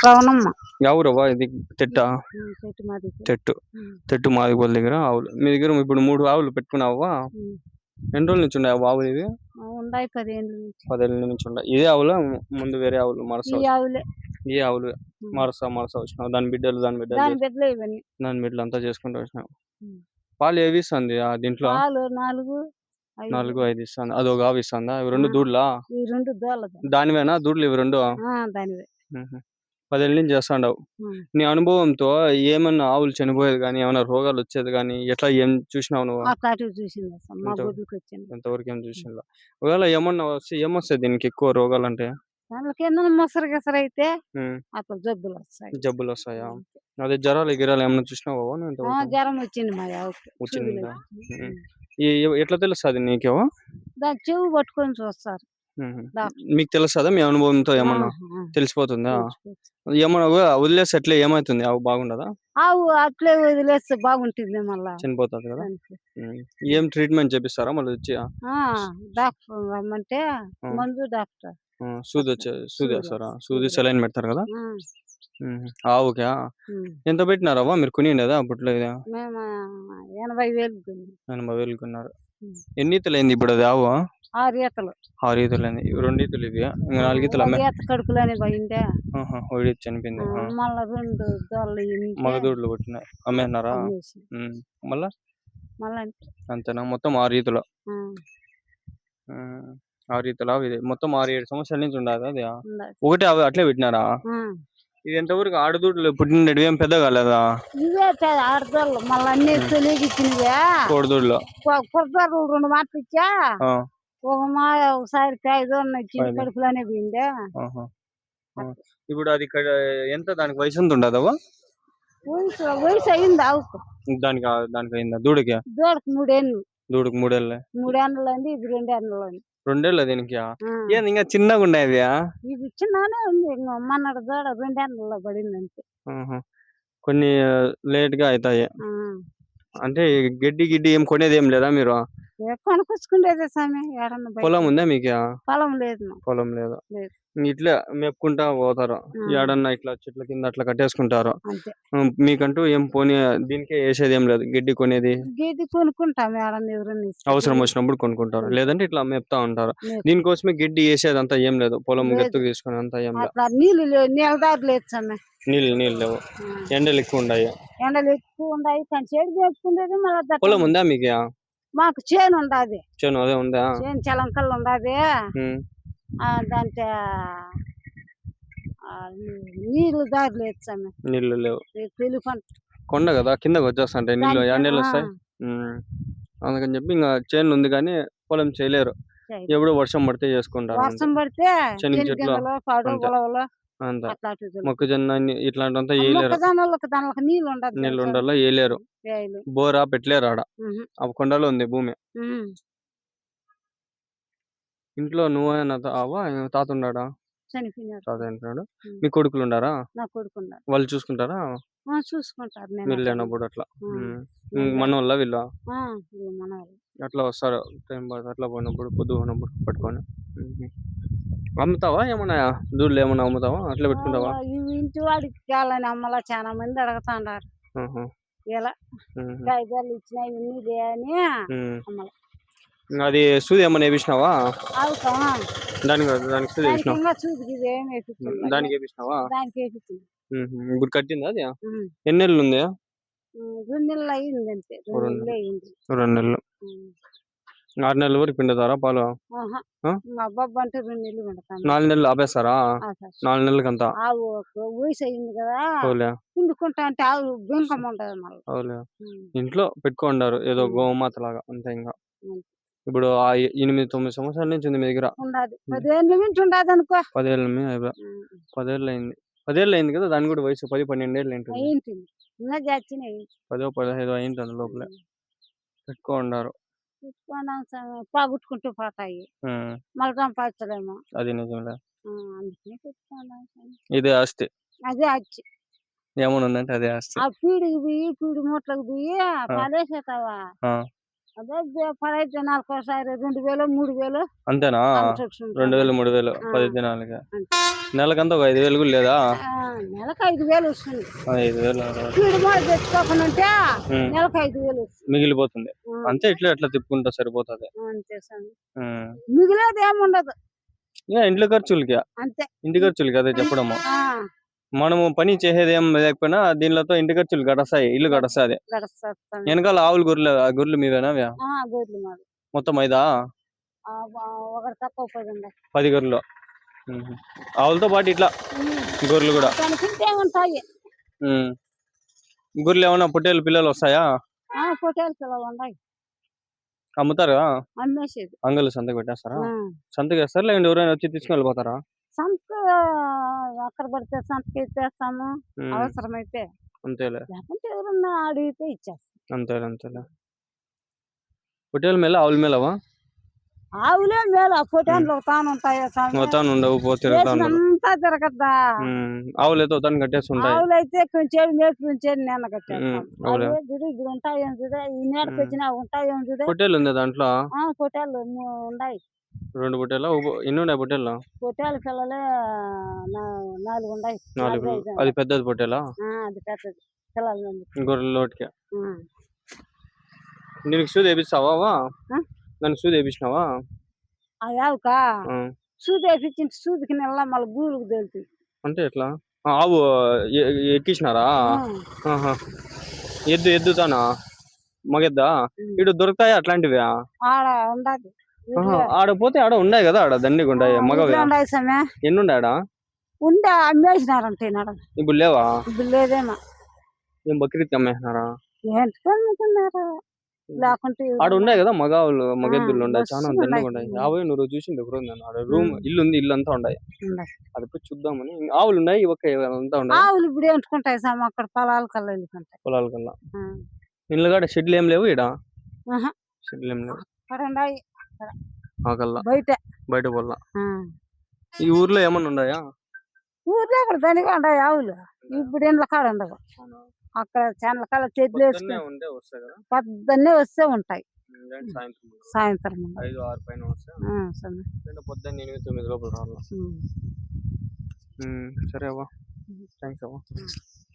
రవణమ్మ. ఎవరవ్వా ఇది? తెట్టా? చెట్టు మాది. తెట్టు. తెట్టు మాదిగోళ్ళ దగ్గర ఆవులు. మీ దగ్గర ఇప్పుడు 3 ఆవులు పెట్టుకున్నావా? ఎన్ని రోజుల నుంచి ఉన్నాయి ఆవులు ఇవి? ఉన్నాయి 10 ఏళ్ళ నుంచి. 10 ఏళ్ళ నుంచి ఉన్నాయి. ఇదే ఆవులా? ముందు వేరే ఆవులు మరస? ఈ ఆవులే. ఈ ఆవులు మరస వచ్చినావు. దాని బిడ్డలు దాని బిడ్డలు ఇవన్నీ. దాని బిడ్డలు అంతా చేసుకుంటూ వచ్చినావు. పాలు ఏవి ఇస్తుంది దీంట్లో? పాలు 4, 5 ఇస్తుంది. అదొక ఆవు ఇస్తుందా? ఇవి 2 దూడ్లా? ఈ 2 దూడలు. దానివేనా దూడ్లు ఇవి 2? దానివే. 10 ఏళ్ళ నుంచి చేస్తాండవు. నీ అనుభవంతో ఏమన్నా ఆవులు చనిపోయేది కానీ ఏమైనా రోగాలు వచ్చేది కానీ ఎట్లా ఏం చూసినావు నువ్వు? ఎంతవరకు ఏం చూసినా? ఒకవేళ ఏమన్నా వస్తే ఏమొస్తాయి దీనికి ఎక్కువ రోగాలు అంటే? దానికి ఏమన్నా మొసరు అయితే అప్పుడు జబ్బులు వస్తాయా? అదే జ్వరాలు గిరాలు ఏమన్నా చూసినావా? జ్వరం వచ్చింది మా ఆవుకి. వచ్చిందా? ఎట్లా తెలుస్తుంది నీకేమో? దాని చెవు పట్టుకొని చూస్తారు. మీకు తెలుస్తుందా? మీ అనుభవంతో ఏమన్నా తెలిసిపోతుందా? ఏమన్నా వదిలేస్తే ఎట్లా ఏమైతుంది? ఆవు బాగుండదా? ఆవు అట్లే వదిలేస్తే బాగుంటుంది, మళ్ళా చనిపోతుంది కదా. ఏం ట్రీట్మెంట్ చేపిస్తారా మళ్ళీ వచ్చి? డాక్టర్ రమ్మంటే మందు డాక్టర్ సూది వేస్తారా? సూది సెలైన్ పెడతారు కదా ఆవుకా? ఎంత పెట్టినారవ్వా మీరు కొనిండేదా అప్పట్లో? 80,000 కొన్నారు. ఎన్ని ఈతలు అయింది ఇప్పుడు అది ఆవు? 6 ఈతలు. 6 ఈతలు అయింది. 2 ఈతలు ఇవి, ఇంకా 4 ఈతలు కడుపులోనే పోయిందే. ఒకటి చనిపోయింది. మళ్ళా 2 దోళ్ళు మగదూడ్లు కొట్టినాయి, అమ్మేసినారా? మళ్ళా అంతేనా? మొత్తం 6 ఈతలు. 6 ఈతలు ఇది మొత్తం 6-7 సంవత్సరాల నుంచి ఉండదు అది. ఒకటి అవి అట్లే పెట్టినారా? ఇది ఎంతవరకు ఆడదూడలు పుట్టినవి ఏం పెద్ద కాలేదా? ఇవే ఆడదోళ్ళు మళ్ళీ అన్ని తెలియకిచ్చినవే. కోడదూడలు 2 మాటలు ఇచ్చా. ఒకసారి 5 కడుపులోనే పోయిందే. ఇప్పుడు అది ఎంత? దానికి వయసు ఎంత ఉండదవా? వయసు అయింది ఆవుకు. దానికి అయిందా? దూడకి 3 ఏళ్ళు. దూడకి 3 ఏళ్ళ. 3 ఏళ్ళు అయింది. ఇది 2 ఏళ్ళు అయింది. 2 ఏళ్ళ దీనికి? ఏంది ఇంకా చిన్నగా ఉండేది? ఇది చిన్నగానే ఉంది. మొన్నటి దూడ 2 ఏళ్ళలో పడింది అంతే. కొన్ని లేట్ గా అవుతాయి. అంటే గడ్డి ఏం కొనేది ఏం లేదా మీరు? కొనుక్కొచ్చుకునేదే స్వామి. పొలం ఉందా మీకు? పొలం లేదు. పొలం లేదు. ఇట్లా మెప్పుకుంటా పోతారు. ఏడన్నా ఇట్లా చెట్ల కింద అట్లా కట్టేసుకుంటారు. మీకంటూ ఏం పోనీ దీనికే వేసేది ఏం లేదు? గడ్డి కొనేది గడ్డి కొనుక్కుంటాం, అవసరం వచ్చినప్పుడు కొనుక్కుంటారు, లేదంటే ఇట్లా మెప్తా ఉంటారు. దీనికోసమే గడ్డి వేసేదంతా ఏం లేదు? పొలం గెత్తు తీసుకుని అంతా ఏం లేదు? నీళ్ళు నీళ్ళదారు లేదు స్వామి. నీళ్ళు లేవు. ఎండలు ఎక్కువ ఉన్నాయి. చెడు చేసుకునేది. పొలం ఉందా మీకు? మాకు చేను ఉండదు. చేను అదే ఉందా? చేను చలంకల్ ఉండదు. దాంట్లో నీళ్ళు దారి లేదు స్వామి. నీళ్ళు లేవు. తెలిపంట కొండ కదా, కిందకి వచ్చేస్తాంటాయి నీళ్ళు. నీళ్ళు వస్తాయి. అందుకని చెప్పి ఇంకా చేను ఉంది కానీ పొలం చేయలేరు. ఎప్పుడు వర్షం పడితే చేసుకుంటారు. వర్షం పడితే శనగ చెట్లు అంతా, మొక్కజొన్న ఇట్లాంటివంతా వేయలేరు. నీళ్ళు ఉండాలా, వేయలేరు. బోరా పెట్టలేరు ఆడ. ఆ కొండలో ఉంది భూమి. ఇంట్లో నువ్వైనా తాత ఉన్నాడా? తాత అంటున్నాడు. మీ కొడుకులు ఉండారా? వాళ్ళు చూసుకుంటారా? చూసుకుంటారు. మీరు లేనప్పుడు అట్లా మన వల్ల వీళ్ళు అట్లా వస్తారు టైం పాస్ అట్లా పోయినప్పుడు, పొద్దు పోయినప్పుడు పట్టుకొని. అమ్ముతావా ఏమన్నా? దూడలు ఏమన్నా అమ్ముతావా? అట్లా పెట్టుకుంటావా? ఇంటి వాడికి కావాలని అమ్మలా చాలా మంది అడుగుతాండారు. ఇలా 5 ఇచ్చినాయి అని అమ్మలా. అది సూది ఏమన్నా వేపించినావా? దానికి సూది వేపించినావా? దానికి వేపించినావా? ఇప్పుడు కట్టిందా అది? ఎన్ని నెలలు ఉంది? 2 నెలలు అయింది అంతే. 2 నెలలు. 6 నెలల వరకు పిండుతారా పాలు? 4 నెలలు ఆపేస్తారా? 4 నెలలకంతా వయసు అయింది కదా, పిండుకుంటా అంటే ఆవు బింకం ఉంటది. ఇంట్లో పెట్టుకుంటారు ఏదో గోమాత లాగా అంతే. ఇంకా ఇప్పుడు 8-9 సంవత్సరాల నుంచి ఉంది మీ దగ్గర? 10 ఏళ్ళ నుంచి ఉండదు అనుకో. 10 ఏళ్ళ మీద 10 ఏళ్ళు అయింది. 10 ఏళ్ళు అయింది కదా దాని కూడా వయసు. 10-12 ఏళ్ళు అయింటుంది. 10-15 అయింది. అందు లోపలే పెట్టుకుంటారు. పాగుట్టుకుంటూ పోతాయి, మళ్ళీ సంపాదించలేము. అది నిజంగా. ఇదే ఆస్తి. అదే ఆస్తి. ఏమన్నా ఉందంటే అదే ఆస్తి. ఆ పీడికి పోయి పీడి మూటలకు పోయి పాలేసేతావా, అదే పదహైదు జనాలకు ఒకసారి 2000 3000 అంతేనా? అంత వచ్చింది. 2000 3000 ఆ, 10 దినాలకి. అంతే. నెలకంతా ఒక 5000 కూడా లేదా? నెలకు 5000 వస్తుంది. 5000 స్పీడ్ మోడ్ తెచ్చుకోకుండా ఉంటే ఉమ్, నెలకు 5000 వస్తుంది. మిగిలిపోతుంది. ఆ, అంతే, ఇట్లా ఎట్లా తిప్పుకుంటా సరిపోతుంది. అంతే స్వామి. ఉమ్. మిగిలేదు ఏముండదు. ఇంకా ఇంట్లో ఖర్చులకి, అంతే. ఇంటి ఖర్చులకి అదే చెప్పడము. ఆ, మనము పని చేసేది ఏం లేకపోయినా దీనిలతో ఇంటి ఖర్చులు గడస్తాయి, ఇల్లు గడస్తాది. గడుస్తుంది స్వామి. వెనకాల ఆవులు గొర్రెలు మీవేనా అవి? గొర్రెలు మాది. మొత్తం 5 ఒకటి తక్కువ 10 ఉన్నాయి. 10 గొర్రెలు. ఆవులతో పాటు ఇట్లా గొర్రెలు కూడా. దానికింటే ఉంటాయి. ఉమ్. గొర్రెలు ఏమన్నా పొట్టేలు పిల్లలు వస్తాయా? పొట్టేలు పిల్లలు ఉన్నాయి. అమ్ముతారా? అమ్మేసేది. అంగళ్ళు సంతకు పెట్టేస్తారా? ఆ. సంతకు వేస్తారా లేదంటే ఎవరైనా వచ్చి తీసుకుని వెళ్ళిపోతారా? సంత అక్కడ పడితే సంతకి ఇచ్చేస్తాము ఉమ్. అవసరమైతే. అంతేలే. లేకుంటే ఎవరన్నా అడిగితే ఇచ్చేస్తాం. అంతేలే. పొట్టేలు మేల ఆవుల మేలవా? ఆవులే మేలు. ఆ పొట్టేళ్ళు తాను ఉంటాయో మొత్తం ఉండవు, తిరుగుతా ఉండదు. అంతా తిరగద్దా. ఆవులు అయితే మొత్తాన్ని కట్టేస్తుంటాయి. ఆవులు అయితే కొంచెం మేపు ఉంచేది నేను కట్టేస్తాం. అవులే. అవి చూడు ఇప్పుడు ఉంటాయేం చూడే, ఈ నేడకి వచ్చినా ఉంటాయేం చూడే. పొట్టేలు ఉంది దాంట్లో? పొట్టేళ్ళు ఉన్నాయి. 2 పొట్టేలా? ఎన్ని ఉన్నాయి పొట్టేళ్ళు? పొట్టేళ్ళ పిల్లలే 4 ఉన్నాయి. 4. అది పెద్దది పొట్టేలా? అది పెద్దది పిల్లలు. గొర్రెలోటికి దీనికి సూది వేపిస్తావా? దానికి సూది వేపించినావా? ఆవుకా సూది వేపించింది. సూదికి నెల మళ్ళీ గూళ్ళకి తేలుతుంది. అంటే ఎట్లా? ఆవు ఎక్కించినారా? ఎద్దుతానా? మగెద్దా? ఇటు దొరుకుతాయా అట్లాంటివి? ఆడ ఉండదు. ఆడ పోతే ఆడ ఉన్నాయి కదా, ఆడ దండిగా ఉన్నాయి మగవి. ఎన్ని ఉన్నాయి ఆడ? ఉండే అమ్మేసినారంటే ఇప్పుడు లేవా? ఇప్పుడు లేదేమో. ఏం బక్రీద్ అమ్మేసినారా? ఏంటుకున్నారు లేకుంటే ఆడ ఉన్నాయి కదా మగావులు, మగెద్దులు ఉన్నాయి, చాలా దండిగా ఉన్నాయి. 50 100 చూసింది ఒక రోజు నేను. ఆడ రూమ్ ఇల్లు ఉంది, ఇల్లు అంతా ఉన్నాయి. అది పోయి చూద్దామని. ఆవులు ఉన్నాయి, అంతా ఉన్నాయి. ఆవులు ఇప్పుడు ఏంటుకుంటాయి సార్ అక్కడ పొలాల కల్లా వెళ్ళుకుంటాయి. పొలాల కల్లా ఇల్లు కాడ షెడ్లు ఏం లేవు ఈడ? షెడ్లు ఏం లేవు. బయట పొల్ల. ఈ ఊర్లో ఏమన్నా ఉన్నాయా? ఊర్లో అక్కడ దండిగా ఉన్నాయి ఆవులు. ఇప్పుడు ఇండ్ల కాడ ఉండవు. అక్కడ చాలా కాల చెట్లు పొద్దున్నే వస్తే ఉంటాయి. సాయంత్రం 5 6 పైన వస్తే పొద్దున్న 8 9 లోపల రావాలి. సరే అవ్వ, థ్యాంక్స్ అవ్వ.